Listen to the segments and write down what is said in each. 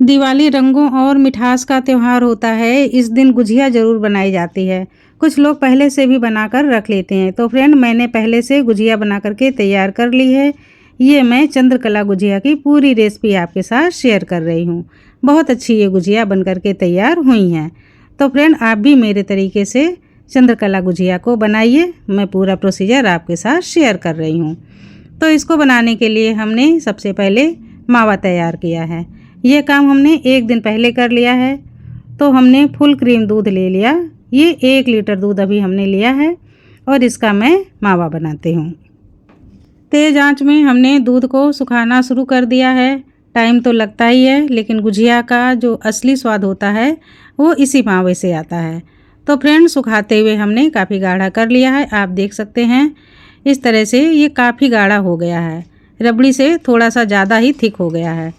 दिवाली रंगों और मिठास का त्योहार होता है। इस दिन गुजिया ज़रूर बनाई जाती है। कुछ लोग पहले से भी बनाकर रख लेते हैं। तो फ्रेंड, मैंने पहले से गुजिया बना करके तैयार कर ली है। ये मैं चंद्रकला गुजिया की पूरी रेसिपी आपके साथ शेयर कर रही हूँ। बहुत अच्छी ये गुजिया बन करके तैयार हुई हैं। तो फ्रेंड, आप भी मेरे तरीके से चंद्रकला गुजिया को बनाइए। मैं पूरा प्रोसीजर आपके साथ शेयर कर रही हूँ। तो इसको बनाने के लिए हमने सबसे पहले मावा तैयार किया है। ये काम हमने एक दिन पहले कर लिया है। तो हमने फुल क्रीम दूध ले लिया। ये 1 लीटर दूध अभी हमने लिया है और इसका मैं मावा बनाती हूँ। तेज़ आंच में हमने दूध को सुखाना शुरू कर दिया है। टाइम तो लगता ही है, लेकिन गुजिया का जो असली स्वाद होता है वो इसी मावे से आता है। तो फ्रेंड, सुखाते हुए हमने काफ़ी गाढ़ा कर लिया है। आप देख सकते हैं इस तरह से ये काफ़ी गाढ़ा हो गया है। रबड़ी से थोड़ा सा ज़्यादा ही थिक हो गया है।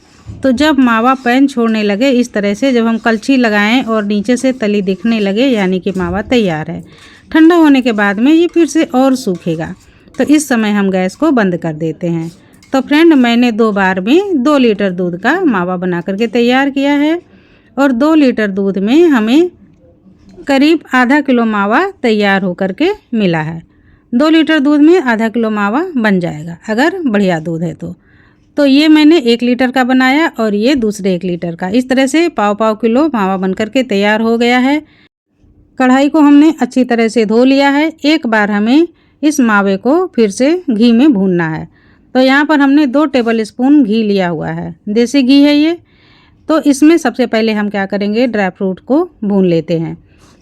तो जब मावा पैन छोड़ने लगे इस तरह से, जब हम कलछी लगाएं और नीचे से तली दिखने लगे, यानी कि मावा तैयार है। ठंडा होने के बाद में ये फिर से और सूखेगा। तो इस समय हम गैस को बंद कर देते हैं। तो फ्रेंड, मैंने 2 बार में 2 लीटर दूध का मावा बना करके तैयार किया है और 2 लीटर दूध में हमें करीब आधा किलो मावा तैयार होकर के मिला है। 2 लीटर दूध में आधा किलो मावा बन जाएगा अगर बढ़िया दूध है तो ये मैंने 1 लीटर का बनाया और ये दूसरे 1 लीटर का। इस तरह से पाव किलो मावा बन करके तैयार हो गया है। कढ़ाई को हमने अच्छी तरह से धो लिया है। एक बार हमें इस मावे को फिर से घी में भूनना है। तो यहाँ पर हमने 2 टेबल स्पून घी लिया हुआ है। देसी घी है ये। तो इसमें सबसे पहले हम क्या करेंगे, ड्राई फ्रूट को भून लेते हैं।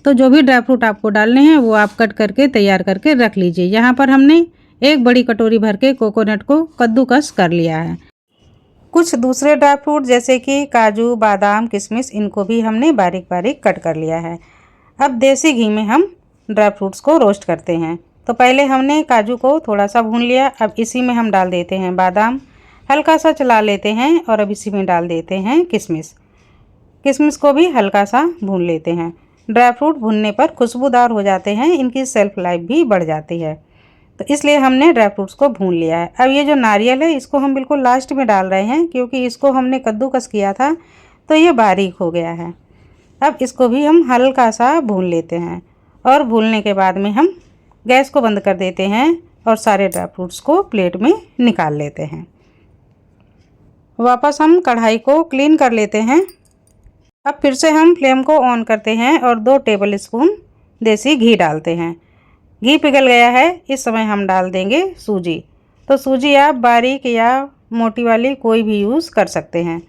तो जो भी ड्राई फ्रूट आपको डालने हैं वो आप कट करके तैयार करके रख लीजिए। यहाँ पर हमने 1 बड़ी कटोरी भर के कोकोनट को कद्दूकस कर लिया है। कुछ दूसरे ड्राई फ्रूट जैसे कि काजू, बादाम, किशमिश, इनको भी हमने बारीक बारीक कट कर लिया है। अब देसी घी में हम ड्राई फ्रूट्स को रोस्ट करते हैं। तो पहले हमने काजू को थोड़ा सा भून लिया। अब इसी में हम डाल देते हैं बादाम, हल्का सा चला लेते हैं और अब इसी में डाल देते हैं किशमिश। किशमिश को भी हल्का सा भून लेते हैं। ड्राई फ्रूट भूनने पर खुशबूदार हो जाते हैं, इनकी सेल्फ लाइफ भी बढ़ जाती है। तो इसलिए हमने ड्राई फ्रूट्स को भून लिया है। अब ये जो नारियल है इसको हम बिल्कुल लास्ट में डाल रहे हैं, क्योंकि इसको हमने कद्दूकस किया था तो ये बारीक हो गया है। अब इसको भी हम हल्का सा भून लेते हैं और भूनने के बाद में हम गैस को बंद कर देते हैं और सारे ड्राई फ्रूट्स को प्लेट में निकाल लेते हैं। वापस हम कढ़ाई को क्लीन कर लेते हैं। अब फिर से हम फ्लेम को ऑन करते हैं और 2 टेबल स्पून देसी घी डालते हैं। घी पिघल गया है। इस समय हम डाल देंगे सूजी। तो सूजी आप बारीक या मोटी वाली कोई भी यूज़ कर सकते हैं।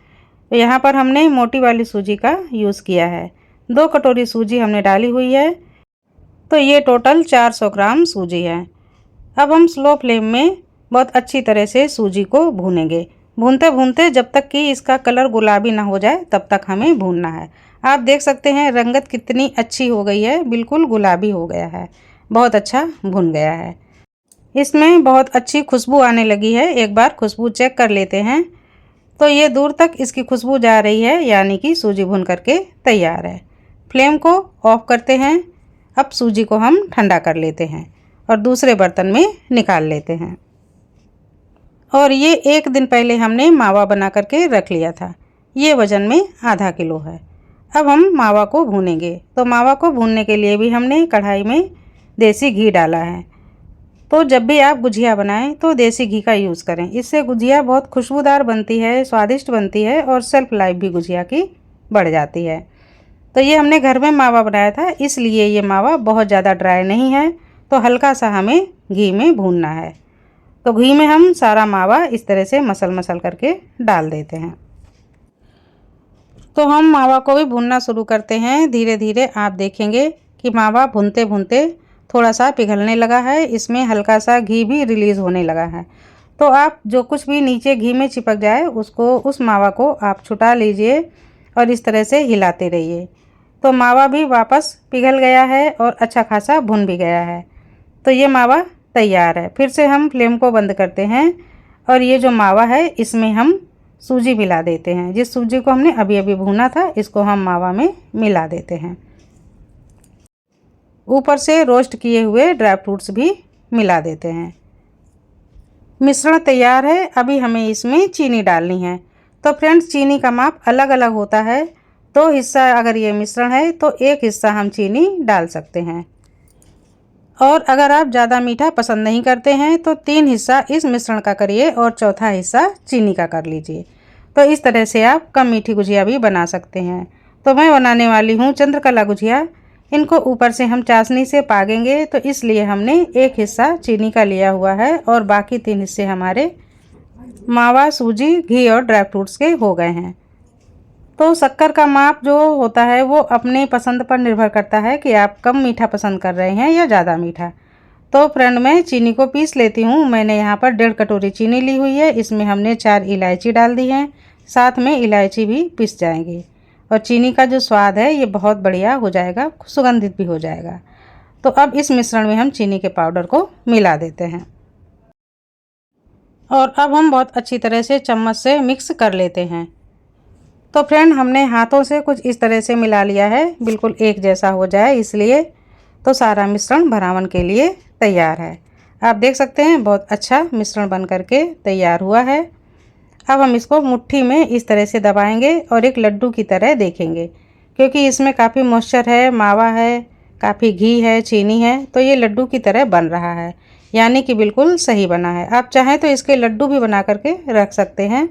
तो यहाँ पर हमने मोटी वाली सूजी का यूज़ किया है। 2 कटोरी सूजी हमने डाली हुई है। तो ये टोटल 400 ग्राम सूजी है। अब हम स्लो फ्लेम में बहुत अच्छी तरह से सूजी को भूनेंगे। भूनते भूनते जब तक कि इसका कलर गुलाबी ना हो जाए तब तक हमें भूनना है। आप देख सकते हैं रंगत कितनी अच्छी हो गई है, बिल्कुल गुलाबी हो गया है, बहुत अच्छा भुन गया है। इसमें बहुत अच्छी खुशबू आने लगी है। एक बार खुशबू चेक कर लेते हैं। तो ये दूर तक इसकी खुशबू जा रही है, यानी कि सूजी भुन करके तैयार है। फ्लेम को ऑफ करते हैं। अब सूजी को हम ठंडा कर लेते हैं और दूसरे बर्तन में निकाल लेते हैं। और ये 1 दिन पहले हमने मावा बना करके रख लिया था। ये वज़न में आधा किलो है। अब हम मावा को भूनेंगे। तो मावा को भूनने के लिए भी हमने कढ़ाई में देसी घी डाला है। तो जब भी आप गुजिया बनाएं तो देसी घी का यूज़ करें। इससे गुजिया बहुत खुशबूदार बनती है, स्वादिष्ट बनती है और सेल्फ लाइफ भी गुजिया की बढ़ जाती है। तो ये हमने घर में मावा बनाया था, इसलिए ये मावा बहुत ज़्यादा ड्राई नहीं है। तो हल्का सा हमें घी में भूनना है। तो घी में हम सारा मावा इस तरह से मसल मसल करके डाल देते हैं। तो हम मावा को भी भूनना शुरू करते हैं। धीरे धीरे आप देखेंगे कि मावा भूनते भूनते थोड़ा सा पिघलने लगा है। इसमें हल्का सा घी भी रिलीज़ होने लगा है। तो आप जो कुछ भी नीचे घी में चिपक जाए उसको, उस मावा को आप छुटा लीजिए और इस तरह से हिलाते रहिए। तो मावा भी वापस पिघल गया है और अच्छा खासा भुन भी गया है। तो ये मावा तैयार है। फिर से हम फ्लेम को बंद करते हैं और ये जो मावा है इसमें हम सूजी मिला देते हैं। जिस सूजी को हमने अभी अभी भूना था इसको हम मावा में मिला देते हैं। ऊपर से रोस्ट किए हुए ड्राई फ्रूट्स भी मिला देते हैं। मिश्रण तैयार है। अभी हमें इसमें चीनी डालनी है। तो फ्रेंड्स चीनी का माप अलग अलग होता है। 2 हिस्सा अगर ये मिश्रण है तो 1 हिस्सा हम चीनी डाल सकते हैं, और अगर आप ज़्यादा मीठा पसंद नहीं करते हैं तो 3 हिस्सा इस मिश्रण का करिए और चौथा हिस्सा चीनी का कर लीजिए। तो इस तरह से आप कम मीठी गुजिया भी बना सकते हैं। तो मैं बनाने वाली हूँ चंद्रकला गुजिया। इनको ऊपर से हम चाशनी से पागेंगे, तो इसलिए हमने 1 हिस्सा चीनी का लिया हुआ है और बाकी 3 हिस्से हमारे मावा, सूजी, घी और ड्राई फ्रूट्स के हो गए हैं। तो शक्कर का माप जो होता है वो अपने पसंद पर निर्भर करता है कि आप कम मीठा पसंद कर रहे हैं या ज़्यादा मीठा। तो फ्रेंड मैं चीनी को पीस लेती हूँ। मैंने यहाँ पर 1.5 कटोरी चीनी ली हुई है। इसमें हमने 4 इलायची डाल दी हैं, साथ में इलायची भी पिस जाएंगी और चीनी का जो स्वाद है ये बहुत बढ़िया हो जाएगा, सुगंधित भी हो जाएगा। तो अब इस मिश्रण में हम चीनी के पाउडर को मिला देते हैं और अब हम बहुत अच्छी तरह से चम्मच से मिक्स कर लेते हैं। तो फ्रेंड हमने हाथों से कुछ इस तरह से मिला लिया है, बिल्कुल एक जैसा हो जाए इसलिए। तो सारा मिश्रण भरावन के लिए तैयार है। आप देख सकते हैं बहुत अच्छा मिश्रण बन करके तैयार हुआ है। अब हम इसको मुट्ठी में इस तरह से दबाएंगे और एक लड्डू की तरह देखेंगे, क्योंकि इसमें काफ़ी मॉइस्चर है, मावा है, काफ़ी घी है, चीनी है, तो ये लड्डू की तरह बन रहा है, यानी कि बिल्कुल सही बना है। आप चाहें तो इसके लड्डू भी बना करके रख सकते हैं।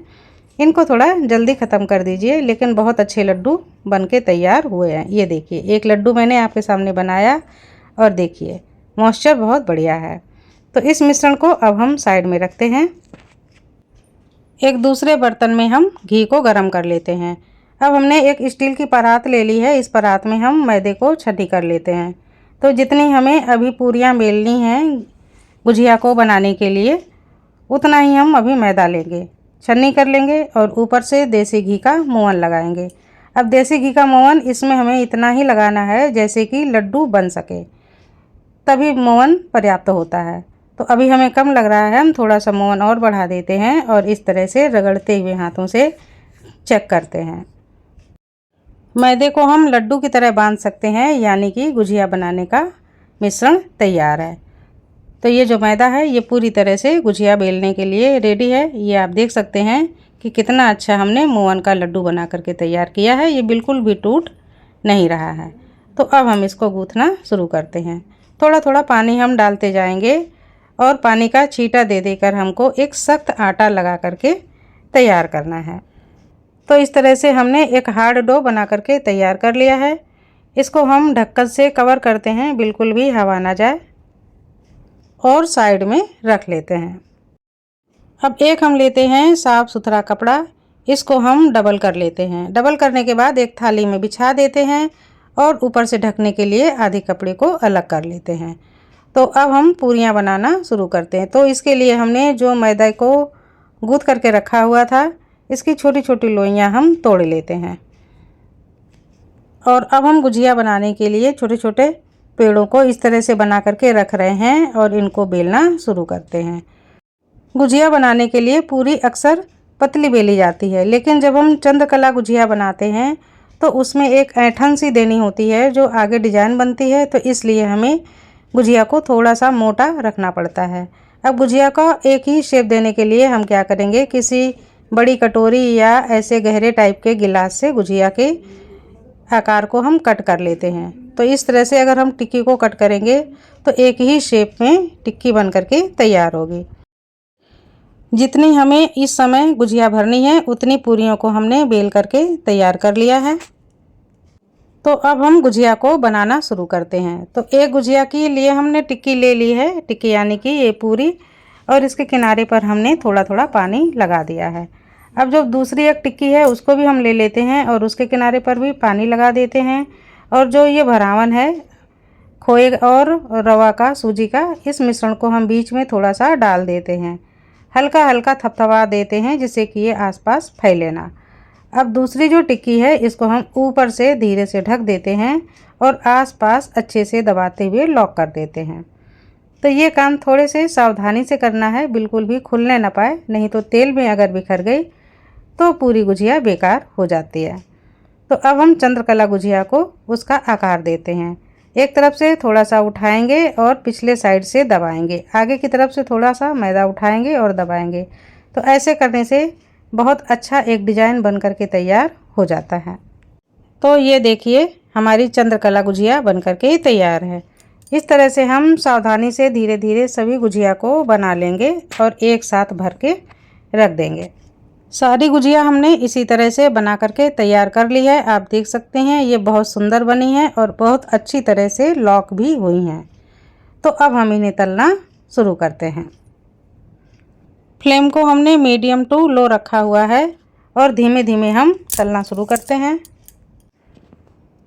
इनको थोड़ा जल्दी ख़त्म कर दीजिए, लेकिन बहुत अच्छे लड्डू बन के तैयार हुए हैं। ये देखिए एक लड्डू मैंने आपके सामने बनाया और देखिए मॉइस्चर बहुत बढ़िया है। तो इस मिश्रण को अब हम साइड में रखते हैं। एक दूसरे बर्तन में हम घी को गर्म कर लेते हैं। अब हमने एक स्टील की परात ले ली है। इस परात में हम मैदे को छठी कर लेते हैं। तो जितनी हमें अभी पूरियाँ बेलनी हैं गुजिया को बनाने के लिए, उतना ही हम अभी मैदा लेंगे, छन्नी कर लेंगे और ऊपर से देसी घी का मोहन लगाएंगे। अब देसी घी का मोहन इसमें हमें इतना ही लगाना है जैसे कि लड्डू बन सके, तभी मोहन पर्याप्त होता है। तो अभी हमें कम लग रहा है, हम थोड़ा सा मोहन और बढ़ा देते हैं और इस तरह से रगड़ते हुए हाथों से चेक करते हैं। मैदे को हम लड्डू की तरह बांध सकते हैं, यानी कि गुजिया बनाने का मिश्रण तैयार है। तो ये जो मैदा है ये पूरी तरह से गुजिया बेलने के लिए रेडी है। ये आप देख सकते हैं कि कितना अच्छा हमने मोहन का लड्डू बना करके तैयार किया है। ये बिल्कुल भी टूट नहीं रहा है। तो अब हम इसको गूँथना शुरू करते हैं। थोड़ा थोड़ा पानी हम डालते जाएंगे और पानी का छींटा दे देकर हमको एक सख्त आटा लगा करके तैयार करना है। तो इस तरह से हमने एक हार्ड डो बना करके तैयार कर लिया है। इसको हम ढक्कन से कवर करते हैं, बिल्कुल भी हवा ना जाए, और साइड में रख लेते हैं। अब एक हम लेते हैं साफ़ सुथरा कपड़ा, इसको हम डबल कर लेते हैं। डबल करने के बाद एक थाली में बिछा देते हैं और ऊपर से ढकने के लिए आधे कपड़े को अलग कर लेते हैं। तो अब हम पूरियाँ बनाना शुरू करते हैं। तो इसके लिए हमने जो मैदा को गूँथ करके रखा हुआ था, इसकी छोटी छोटी लोइयाँ हम तोड़ लेते हैं और अब हम गुजिया बनाने के लिए छोटे छोटे पेड़ों को इस तरह से बना करके रख रहे हैं और इनको बेलना शुरू करते हैं। गुजिया बनाने के लिए पूरी अक्सर पतली बेली जाती है, लेकिन जब हम चंद्रकला गुजिया बनाते हैं तो उसमें एक ऐंठन सी देनी होती है जो आगे डिजाइन बनती है, तो इसलिए हमें गुजिया को थोड़ा सा मोटा रखना पड़ता है। अब गुजिया का एक ही शेप देने के लिए हम क्या करेंगे, किसी बड़ी कटोरी या ऐसे गहरे टाइप के गिलास से गुजिया के आकार को हम कट कर लेते हैं। तो इस तरह से अगर हम टिक्की को कट करेंगे तो एक ही शेप में टिक्की बन करके तैयार होगी। जितनी हमें इस समय गुजिया भरनी है उतनी पूरियों को हमने बेल करके तैयार कर लिया है। तो अब हम गुजिया को बनाना शुरू करते हैं। तो एक गुजिया के लिए हमने टिक्की ले ली है, टिक्की यानी कि ये पूरी, और इसके किनारे पर हमने थोड़ा थोड़ा पानी लगा दिया है। अब जो दूसरी एक टिक्की है उसको भी हम ले लेते हैं और उसके किनारे पर भी पानी लगा देते हैं। और जो ये भरावन है खोए और रवा का, सूजी का, इस मिश्रण को हम बीच में थोड़ा सा डाल देते हैं, हल्का हल्का थपथपा देते हैं जिससे कि ये आसपास फैले ना। अब दूसरी जो टिक्की है इसको हम ऊपर से धीरे से ढक देते हैं और आसपास अच्छे से दबाते हुए लॉक कर देते हैं। तो ये काम थोड़े से सावधानी से करना है, बिल्कुल भी खुलने ना पाए, नहीं तो तेल में अगर बिखर गई तो पूरी गुजिया बेकार हो जाती है। तो अब हम चंद्रकला गुजिया को उसका आकार देते हैं। एक तरफ से थोड़ा सा उठाएंगे और पिछले साइड से दबाएंगे, आगे की तरफ से थोड़ा सा मैदा उठाएंगे और दबाएंगे। तो ऐसे करने से बहुत अच्छा एक डिज़ाइन बन करके तैयार हो जाता है। तो ये देखिए हमारी चंद्रकला गुजिया बन करके तैयार है। इस तरह से हम सावधानी से धीरे धीरे सभी गुजिया को बना लेंगे और एक साथ भर के रख देंगे। सारी गुजिया हमने इसी तरह से बना करके तैयार कर ली है। आप देख सकते हैं ये बहुत सुंदर बनी है और बहुत अच्छी तरह से लॉक भी हुई हैं। तो अब हम इन्हें तलना शुरू करते हैं। फ्लेम को हमने मीडियम टू लो रखा हुआ है और धीमे धीमे हम तलना शुरू करते हैं।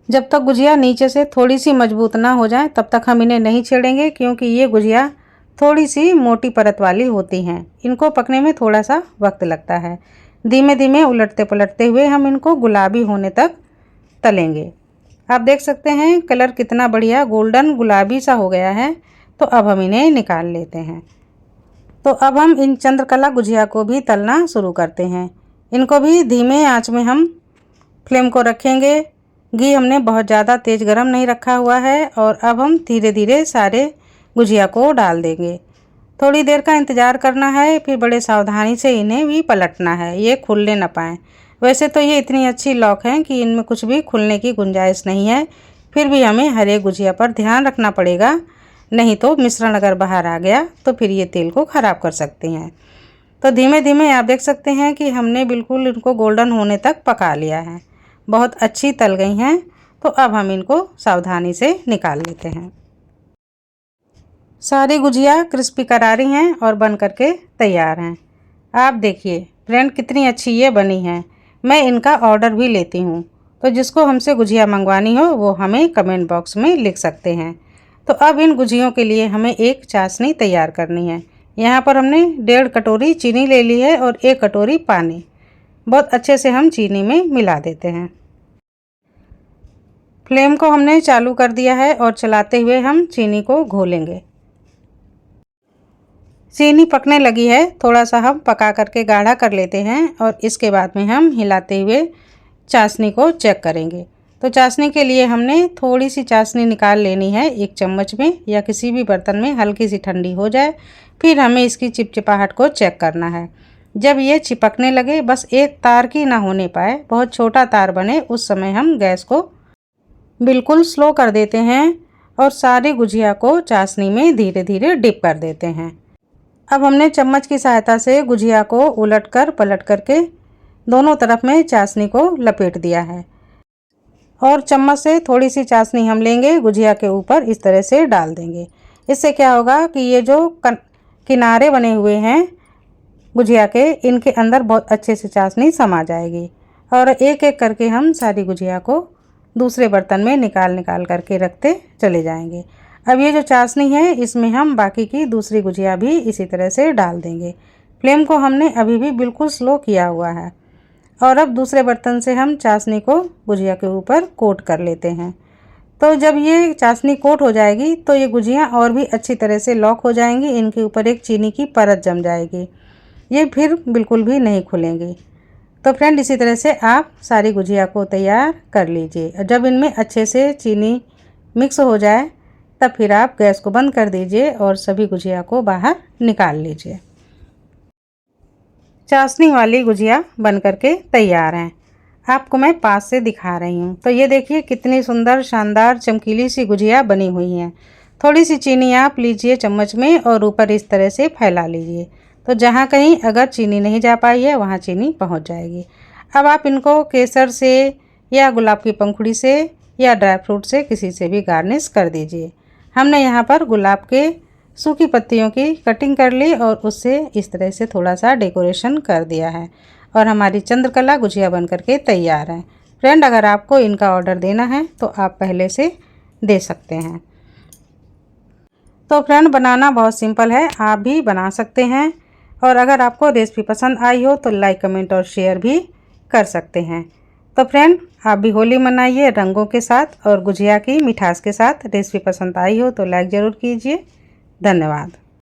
जब तक गुजिया नीचे से थोड़ी सी मजबूत ना हो जाए तब तक हम इन्हें नहीं छेड़ेंगे, क्योंकि ये गुजिया थोड़ी सी मोटी परत वाली होती हैं। इनको पकने में थोड़ा सा वक्त लगता है। धीमे धीमे उलटते पलटते हुए हम इनको गुलाबी होने तक तलेंगे। आप देख सकते हैं कलर कितना बढ़िया गोल्डन गुलाबी सा हो गया है। तो अब हम इन्हें निकाल लेते हैं। तो अब हम इन चंद्रकला गुजिया को भी तलना शुरू करते हैं। इनको भी धीमे आंच में हम फ्लेम को रखेंगे। घी हमने बहुत ज़्यादा तेज़ गरम नहीं रखा हुआ है और अब हम धीरे धीरे सारे गुजिया को डाल देंगे। थोड़ी देर का इंतज़ार करना है, फिर बड़े सावधानी से इन्हें भी पलटना है, ये खुलने ना पाएँ। वैसे तो ये इतनी अच्छी लॉक हैं कि इनमें कुछ भी खुलने की गुंजाइश नहीं है, फिर भी हमें हर एक गुजिया पर ध्यान रखना पड़ेगा, नहीं तो मिश्रण अगर बाहर आ गया तो फिर ये तेल को ख़राब कर सकती हैं। तो धीमे धीमे आप देख सकते हैं कि हमने बिल्कुल इनको गोल्डन होने तक पका लिया है। बहुत अच्छी तल गई हैं। तो अब हम इनको सावधानी से निकाल लेते हैं। सारी गुजिया क्रिस्पी करारी हैं और बन करके तैयार हैं। आप देखिए फ्रेंड कितनी अच्छी ये बनी है। मैं इनका ऑर्डर भी लेती हूँ, तो जिसको हमसे गुजिया मंगवानी हो वो हमें कमेंट बॉक्स में लिख सकते हैं। तो अब इन गुजियों के लिए हमें एक चाशनी तैयार करनी है। यहाँ पर हमने 1.5 कटोरी चीनी ले ली है और 1 कटोरी पानी। बहुत अच्छे से हम चीनी में मिला देते हैं। फ्लेम को हमने चालू कर दिया है और चलाते हुए हम चीनी को घोलेंगे। चीनी पकने लगी है, थोड़ा सा हम पका करके गाढ़ा कर लेते हैं और इसके बाद में हम हिलाते हुए चाशनी को चेक करेंगे। तो चाशनी के लिए हमने थोड़ी सी चाशनी निकाल लेनी है एक चम्मच में या किसी भी बर्तन में, हल्की सी ठंडी हो जाए। फिर हमें इसकी चिपचिपाहट को चेक करना है। जब ये चिपकने लगे, बस एक तार की ना होने पाए, बहुत छोटा तार बने, उस समय हम गैस को बिल्कुल स्लो कर देते हैं और सारी गुजिया को चाशनी में धीरे धीरे डिप कर देते हैं। अब हमने चम्मच की सहायता से गुजिया को उलटकर पलट करके दोनों तरफ में चाशनी को लपेट दिया है और चम्मच से थोड़ी सी चाशनी हम लेंगे, गुजिया के ऊपर इस तरह से डाल देंगे। इससे क्या होगा कि ये जो किनारे बने हुए हैं गुजिया के, इनके अंदर बहुत अच्छे से चाशनी समा जाएगी और एक एक करके हम सारी गुजिया को दूसरे बर्तन में निकाल करके रखते चले जाएंगे। अब ये जो चाशनी है इसमें हम बाकी की दूसरी गुजिया भी इसी तरह से डाल देंगे। फ्लेम को हमने अभी भी बिल्कुल स्लो किया हुआ है और अब दूसरे बर्तन से हम चाशनी को गुजिया के ऊपर कोट कर लेते हैं। तो जब ये चाशनी कोट हो जाएगी तो ये गुजिया और भी अच्छी तरह से लॉक हो जाएंगी, इनके ऊपर एक चीनी की परत जम जाएगी, ये फिर बिल्कुल भी नहीं खुलेंगी। तो फ्रेंड इसी तरह से आप सारी गुजिया को तैयार कर लीजिए। जब इनमें अच्छे से चीनी मिक्स हो जाए तब फिर आप गैस को बंद कर दीजिए और सभी गुजिया को बाहर निकाल लीजिए। चाशनी वाली गुजिया बन करके तैयार हैं। आपको मैं पास से दिखा रही हूँ। तो ये देखिए कितनी सुंदर शानदार चमकीली सी गुजिया बनी हुई हैं। थोड़ी सी चीनी आप लीजिए चम्मच में और ऊपर इस तरह से फैला लीजिए, तो जहाँ कहीं अगर चीनी नहीं जा पाई है वहाँ चीनी पहुँच जाएगी। अब आप इनको केसर से या गुलाब की पंखुड़ी से या ड्राई फ्रूट से किसी से भी गार्निश कर दीजिए। हमने यहाँ पर गुलाब के सूखी पत्तियों की कटिंग कर ली और उससे इस तरह से थोड़ा सा डेकोरेशन कर दिया है और हमारी चंद्रकला गुजिया बन करके तैयार है। फ्रेंड अगर आपको इनका ऑर्डर देना है तो आप पहले से दे सकते हैं। तो फ्रेंड बनाना बहुत सिंपल है, आप भी बना सकते हैं और अगर आपको रेसिपी पसंद आई हो तो लाइक कमेंट और शेयर भी कर सकते हैं। तो फ्रेंड आप भी होली मनाइए रंगों के साथ और गुजिया की मिठास के साथ। रेसिपी पसंद आई हो तो लाइक ज़रूर कीजिए। धन्यवाद।